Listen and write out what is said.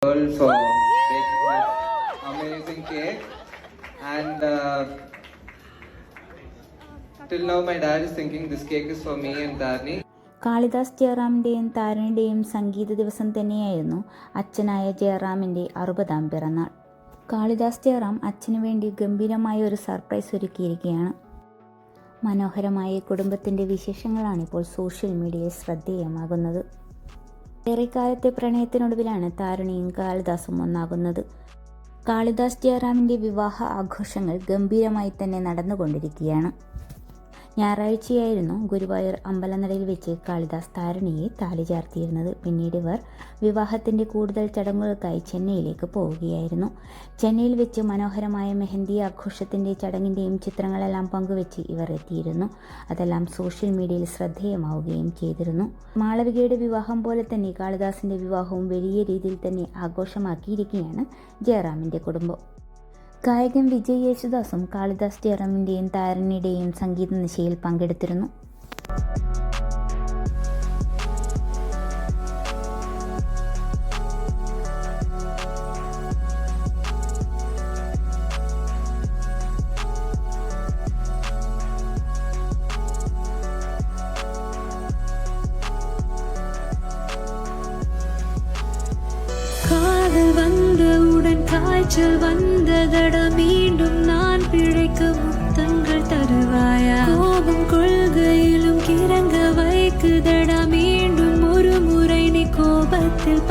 girl for baking this amazing cake. And till now my dad is thinking this cake is for me and Dharni. Kalidas ജയറാമിൻ്റെയും താരണിയുടെയും സംഗീത ദിവസം തന്നെയായിരുന്നു അച്ഛനായ ജയറാമിൻ്റെ 60-ാം പിറന്നാൾ. കാളിദാസ് ജയറാം അച്ഛനു വേണ്ടി ഗംഭീരമായ ഒരു സർപ്രൈസ് ഒരുക്കിയിരിക്കുകയാണ്. മനോഹരമായ കുടുംബത്തിൻ്റെ വിശേഷങ്ങളാണിപ്പോൾ സോഷ്യൽ മീഡിയയിൽ ശ്രദ്ധേയമാകുന്നത്. ഏറെക്കാലത്തെ പ്രണയത്തിനൊടുവിലാണ് താരണിയും കാളിദാസും ഒന്നാകുന്നത്. കാളിദാസ് ജയറാമിൻ്റെ വിവാഹ ആഘോഷങ്ങൾ ഗംഭീരമായി തന്നെ നടന്നുകൊണ്ടിരിക്കുകയാണ്. ഞായറാഴ്ചയായിരുന്നു ഗുരുവായൂർ അമ്പലനടയിൽ വെച്ച് കാളിദാസ് താരണിയെ താലി ചാർത്തിയിരുന്നത്. പിന്നീട് ഇവർ വിവാഹത്തിൻ്റെ കൂടുതൽ ചടങ്ങുകൾക്കായി ചെന്നൈയിലേക്ക് പോവുകയായിരുന്നു. ചെന്നൈയിൽ വെച്ച് മനോഹരമായ മെഹന്തി ആഘോഷത്തിൻ്റെ ചടങ്ങിൻ്റെയും ചിത്രങ്ങളെല്ലാം പങ്കുവെച്ച് ഇവർ എത്തിയിരുന്നു. അതെല്ലാം സോഷ്യൽ മീഡിയയിൽ ശ്രദ്ധേയമാവുകയും ചെയ്തിരുന്നു. മാളവികയുടെ വിവാഹം പോലെ തന്നെ കാളിദാസിൻ്റെ വിവാഹവും വലിയ രീതിയിൽ തന്നെ ആഘോഷമാക്കിയിരിക്കുകയാണ് ജയറാമിൻ്റെ കുടുംബം. ഗായകൻ വിജയ് യേശുദാസും കാളിദാസ് ജയറാമിൻ്റെയും താരണിയുടെയും സംഗീത നിശയിൽ പങ്കെടുത്തിരുന്നു. காதல் வந்தவுடன் காய்ச்சல் வந்ததடா, மீண்டும் நான் பிழைக்க முத்தங்கள் தருவாயா? கோபம் கொள்கையிலும் கிறங்க வைக்குதடா, மீண்டும் ஒரு முறை நீ கோபத்தில்